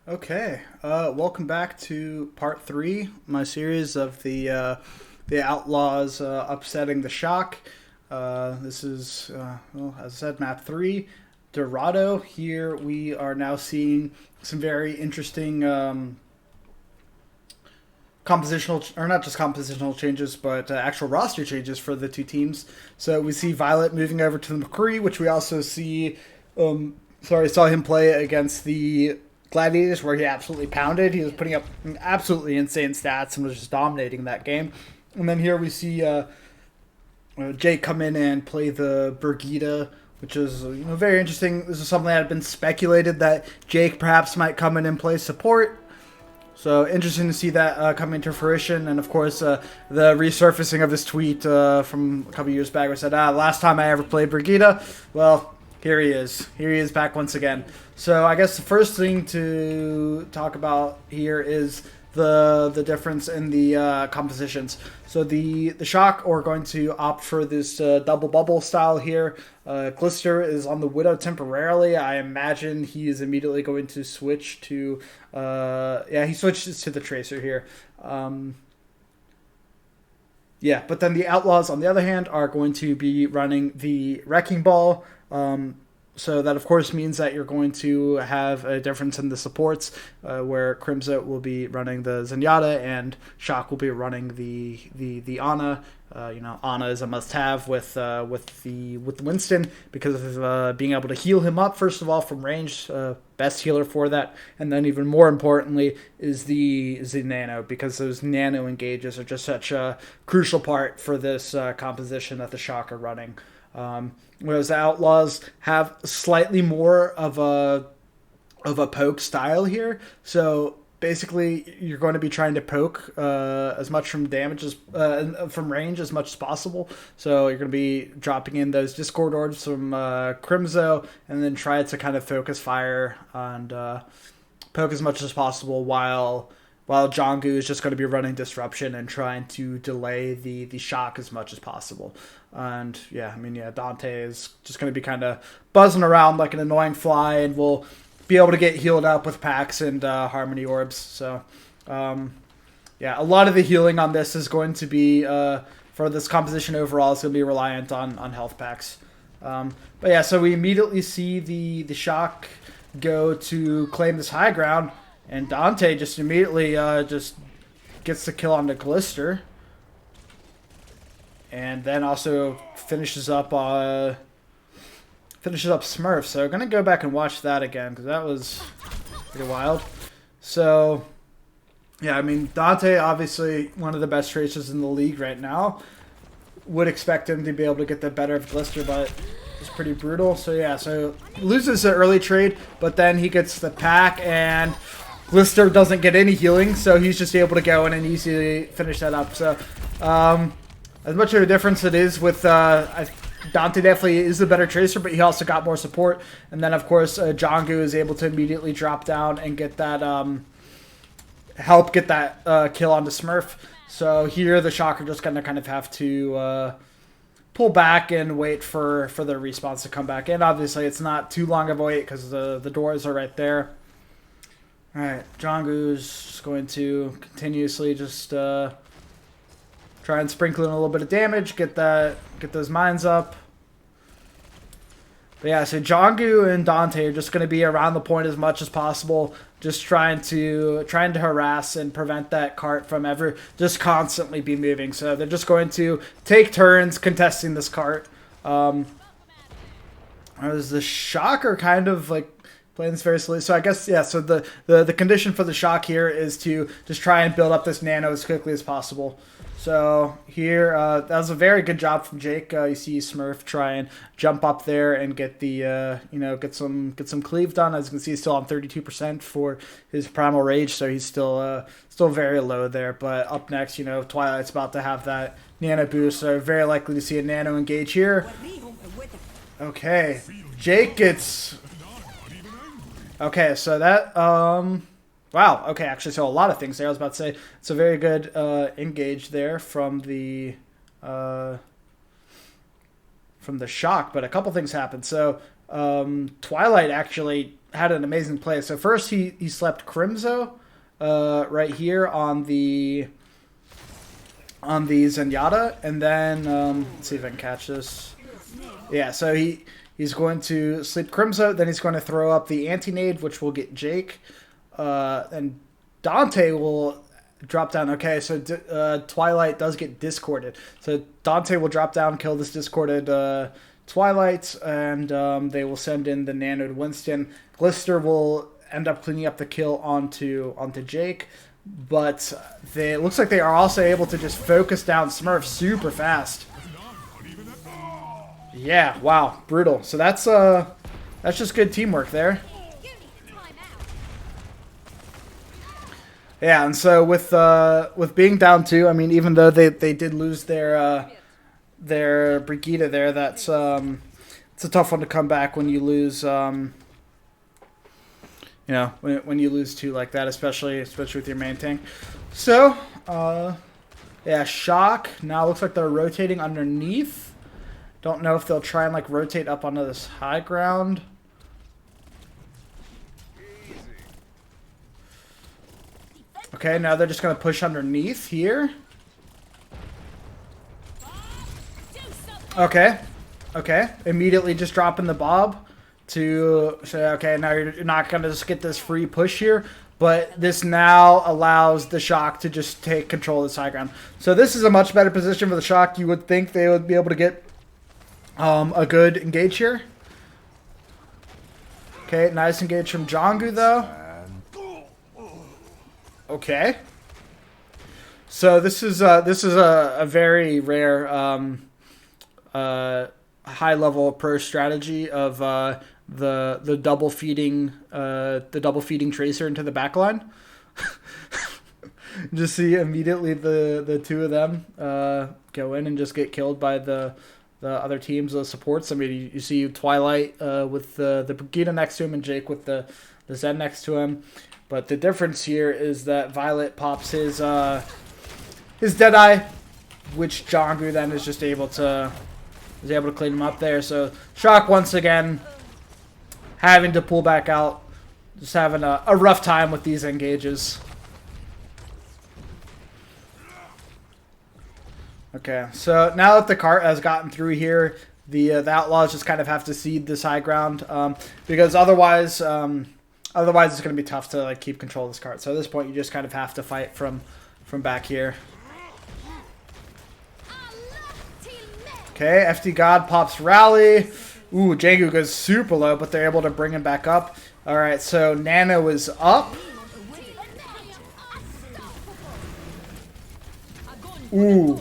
Okay, welcome back to part three, my series of the Outlaws upsetting the Shock. This is, well, as I said, map three, Dorado. Here we are now seeing some very interesting compositional, or not just compositional changes, but actual roster changes for the two teams. So we see Violet moving over to the McCree, which we also see. Saw him play against the Gladiators, where he absolutely pounded. He was putting up absolutely insane stats and was just dominating that game. And then here we see Jake come in and play the Brigida, which is very interesting. This is something that had been speculated that Jake perhaps might come in and play support. So interesting to see that coming to fruition, and of course the resurfacing of this tweet from a couple years back, where it said, last time I ever played Brigida, well, here he is. Here he is back once again. So I guess the first thing to talk about here is the difference in the compositions. So the Shock are going to opt for this double bubble style here. Glister is on the Widow temporarily. I imagine he is immediately going to switch to he switches to the Tracer here. But then the Outlaws, on the other hand, are going to be running the Wrecking Ball. So that, of course, means that you're going to have a difference in the supports, where Crimson will be running the Zenyatta and Shock will be running the Ana. Ana is a must-have with the Winston because of being able to heal him up, first of all, from range. Best healer for that, and then even more importantly is the nano, because those nano engages are just such a crucial part for this composition that the Shock are running. Whereas the Outlaws have slightly more of a poke style here. So basically, you're going to be trying to poke as much from damage as from range as much as possible. So you're going to be dropping in those Discord orbs from Crimzo, and then try to kind of focus fire and poke as much as possible while Jongu is just going to be running disruption and trying to delay the Shock as much as possible. And Dante is just going to be kind of buzzing around like an annoying fly, and will be able to get healed up with packs and harmony orbs. So a lot of the healing on this is going to be for this composition overall is going to be reliant on health packs. So we immediately see the Shock go to claim this high ground, and Dante just immediately just gets the kill on the Glister. And then also finishes up Smurf. So I'm going to go back and watch that again, because that was pretty wild. So, Dante, obviously one of the best tracers in the league right now. Would expect him to be able to get the better of Glister, but it's pretty brutal. So loses the early trade, but then he gets the pack, and Glister doesn't get any healing, so he's just able to go in and easily finish that up. So, as much of a difference it is with Dante, definitely is the better tracer, but he also got more support. And then, of course, Jongu is able to immediately drop down and get that help get that kill onto Smurf. So here the Shock are just going to kind of have to pull back and wait for the respawns to come back. And obviously it's not too long of a wait because the doors are right there. All right, Jongu's just going to continuously just try and sprinkle in a little bit of damage, get those mines up. But so Jongu and Dante are just going to be around the point as much as possible, just trying to harass and prevent that cart from ever just constantly be moving. So they're just going to take turns contesting this cart. As the Shock are kind of like playing this very slowly. So I guess, so the condition for the Shock here is to just try and build up this nano as quickly as possible. So here, that was a very good job from Jake. You see Smurf try and jump up there and get the, get some cleave done. As you can see, he's still on 32% for his Primal Rage, so he's still very low there. But up next, Twilight's about to have that nano boost, so very likely to see a nano engage here. Okay, Jake gets... Okay, so that, wow, okay, actually, so a lot of things there. I was about to say, it's a very good engage there from the Shock, but a couple things happened. So Twilight actually had an amazing play. So first he slept Crimzo right here on the Zenyatta, and then let's see if I can catch this. Yeah, so he's going to sleep Crimzo, then he's going to throw up the anti-nade, which will get Jake, and Dante will drop down. Okay, so Twilight does get discorded. So Dante will drop down, kill this discorded Twilight, and they will send in the nanoed Winston. Glister will end up cleaning up the kill onto Jake, but it looks like they are also able to just focus down Smurf super fast. Yeah, wow, brutal. So that's just good teamwork there. Yeah, and so with being down 2, I mean, even though they did lose their Brigitte there, that's it's a tough one to come back when you lose you know, when you lose 2 like that, especially with your main tank. So yeah, Shock now looks like they're rotating underneath. Don't know if they'll try and like rotate up onto this high ground. Okay, now they're just going to push underneath here. Okay. Okay. Immediately just dropping the Bob to say, okay, now you're not going to just get this free push here. But this now allows the Shock to just take control of this high ground. So this is a much better position for the Shock. You would think they would be able to get a good engage here. Okay, nice engage from Jongu, though. Okay. So this is a very rare high level approach strategy of the double feeding Tracer into the backline. Just see immediately the 2 of them go in and just get killed by the other teams, the supports. I mean, you see Twilight with the Brigitte next to him and Jake with the Zen next to him. But the difference here is that Violet pops his Deadeye, which Jongu then is just able to clean him up there. So Shock once again having to pull back out, just having a rough time with these engages. Okay, so now that the cart has gotten through here, the Outlaws just kind of have to cede this high ground because otherwise it's going to be tough to like keep control of this cart. So at this point, you just kind of have to fight from back here. Okay, FD God pops Rally. Ooh, Jangu goes super low, but they're able to bring him back up. All right, so Nano is up. Ooh.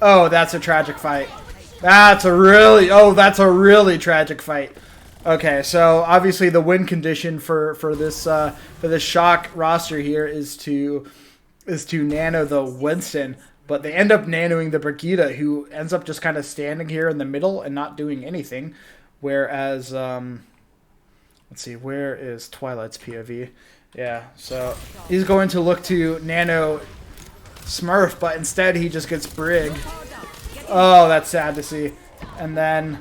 Oh, that's a tragic fight. That's a really tragic fight. Okay, so obviously the win condition for this Shock roster here is to nano the Winston, but they end up nanoing the Brigitte, who ends up just kind of standing here in the middle and not doing anything. Whereas, let's see, where is Twilight's POV? Yeah, so he's going to look to nano Smurf, but instead he just gets Brig. Oh, that's sad to see. And then,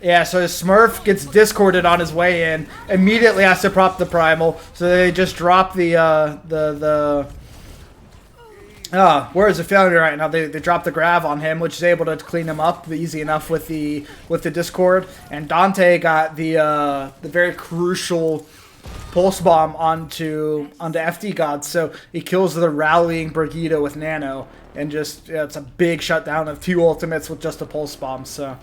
yeah, so Smurf gets discorded on his way in, immediately has to prop the Primal, so they just drop where's the failure right now? They drop the Grav on him, which is able to clean him up easy enough with the Discord. And Dante got the very crucial Pulse Bomb onto FD God, so he kills the rallying Brigitte with Nano, and just it's a big shutdown of 2 ultimates with just a Pulse Bomb. So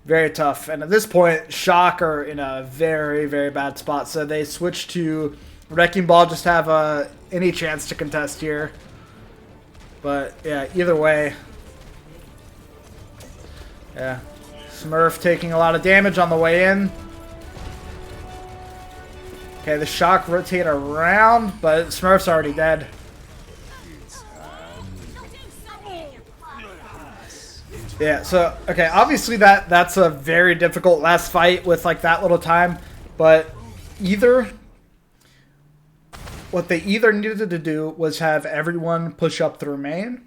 very tough. And at this point, Shock are in a very, very bad spot. So they switch to Wrecking Ball, just have any chance to contest here. But yeah, either way, yeah, Smurf taking a lot of damage on the way in. Okay, the Shock rotate around, but Smurf's already dead. Yeah, so, okay, obviously that's a very difficult last fight with, like, that little time, but what they either needed to do was have everyone push up through main,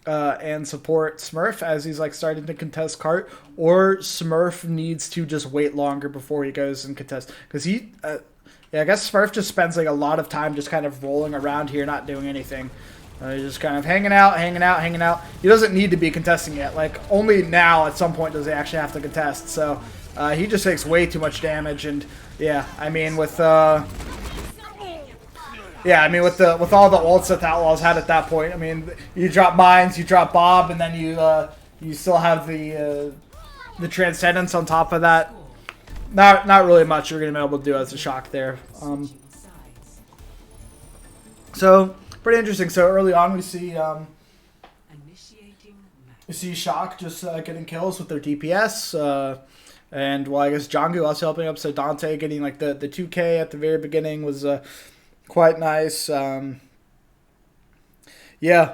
and support Smurf as he's like starting to contest Cart, or Smurf needs to just wait longer before he goes and contests because he. Yeah, I guess Smurf just spends like a lot of time just kind of rolling around here, not doing anything. He's just kind of hanging out, hanging out, hanging out. He doesn't need to be contesting yet. Like, only now at some point does he actually have to contest. So, he just takes way too much damage. And, yeah, I mean, with all the ults that the Outlaws had at that point, I mean, you drop Mines, you drop Bob, and then you still have the Transcendence on top of that. Not really much you're going to be able to do as a shock there. So, pretty interesting. So, early on we see Shock just getting kills with their DPS. And, well, I guess Jangu also helping up. So, Dante getting, like, the 2K at the very beginning was quite nice. Yeah,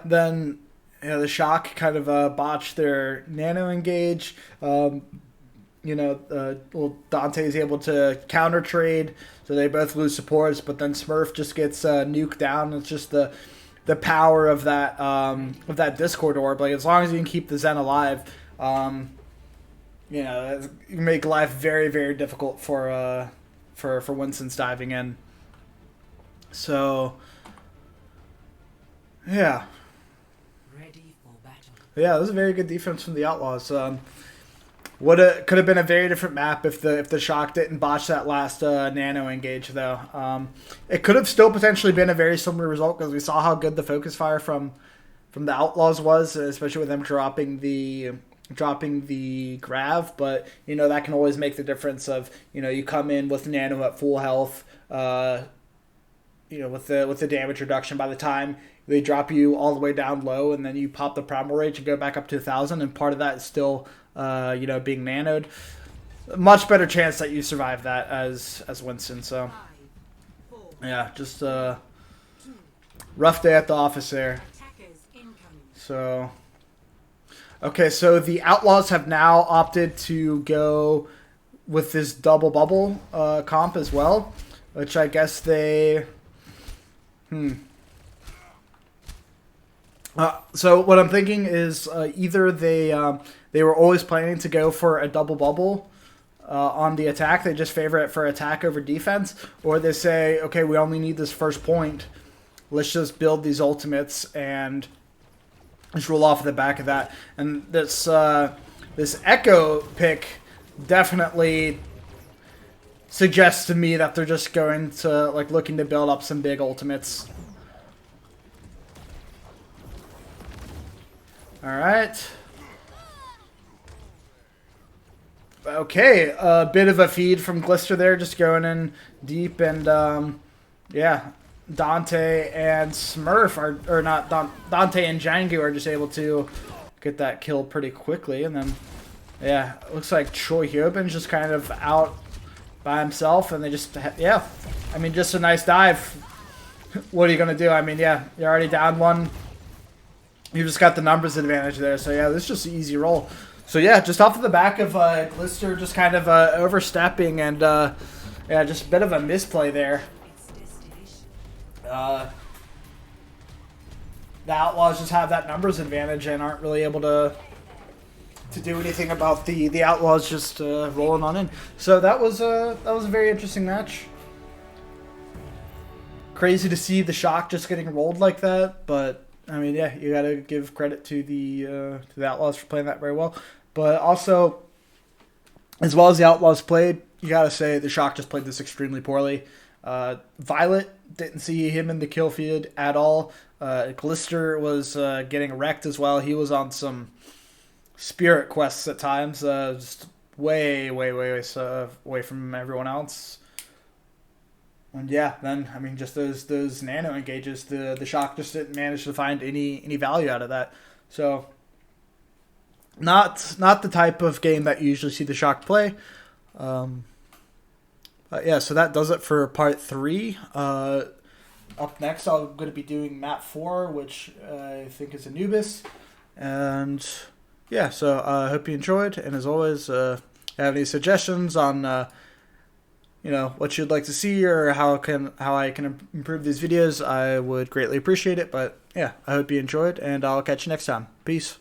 then the Shock kind of botched their Nano Engage. Dante is able to counter trade, so they both lose supports. But then Smurf just gets nuked down. It's just the power of that Discord orb. Like as long as you can keep the Zen alive, you make life very very difficult for Winston's diving in. So yeah, ready for battle. Yeah, this is a very good defense from the Outlaws. Could have been a very different map if the Shock didn't botch that last Nano Engage though. It could have still potentially been a very similar result because we saw how good the focus fire from the Outlaws was, especially with them dropping the grav. But that can always make the difference of you come in with Nano at full health, with the damage reduction. By the time they drop you all the way down low, and then you pop the Primal Rage and go back up to 1,000, and part of that is still being nanoed. Much better chance that you survive that as Winston. So yeah, just rough day at the office there. So okay, so the Outlaws have now opted to go with this double bubble comp as well, which I guess they so what I'm thinking is either they were always planning to go for a double bubble on the attack. They just favor it for attack over defense. Or they say, okay, we only need this first point. Let's just build these ultimates and just roll off the back of that. And this Echo pick definitely suggests to me that they're just going to looking to build up some big ultimates. Alright. Okay, a bit of a feed from Glister there, just going in deep, and Dante and Smurf Dante and Django are just able to get that kill pretty quickly, and then it looks like Choi Hyobin's just kind of out by himself, and they just just a nice dive. What are you gonna do? I mean, you're already down one. You just got the numbers advantage there, so this is just an easy roll. So just off of the back of Glister just kind of overstepping, and just a bit of a misplay there. The Outlaws just have that numbers advantage and aren't really able to do anything about the Outlaws just rolling on in. So that was a very interesting match. Crazy to see the Shock just getting rolled like that, but I mean, you gotta give credit to the Outlaws for playing that very well. But also, as well as the Outlaws played, you gotta say the Shock just played this extremely poorly. Violet, didn't see him in the kill feed at all. Glister was getting wrecked as well. He was on some spirit quests at times, just way away from everyone else. And then I mean, just those nano engages, the Shock just didn't manage to find any value out of that. So not the type of game that you usually see the Shock play. But so that does it for part 3. Up next, I'm going to be doing map 4, which I think is Anubis. And so I hope you enjoyed. And as always, if you have any suggestions on what you'd like to see or how I can improve these videos, I would greatly appreciate it. But yeah, I hope you enjoyed, and I'll catch you next time. Peace.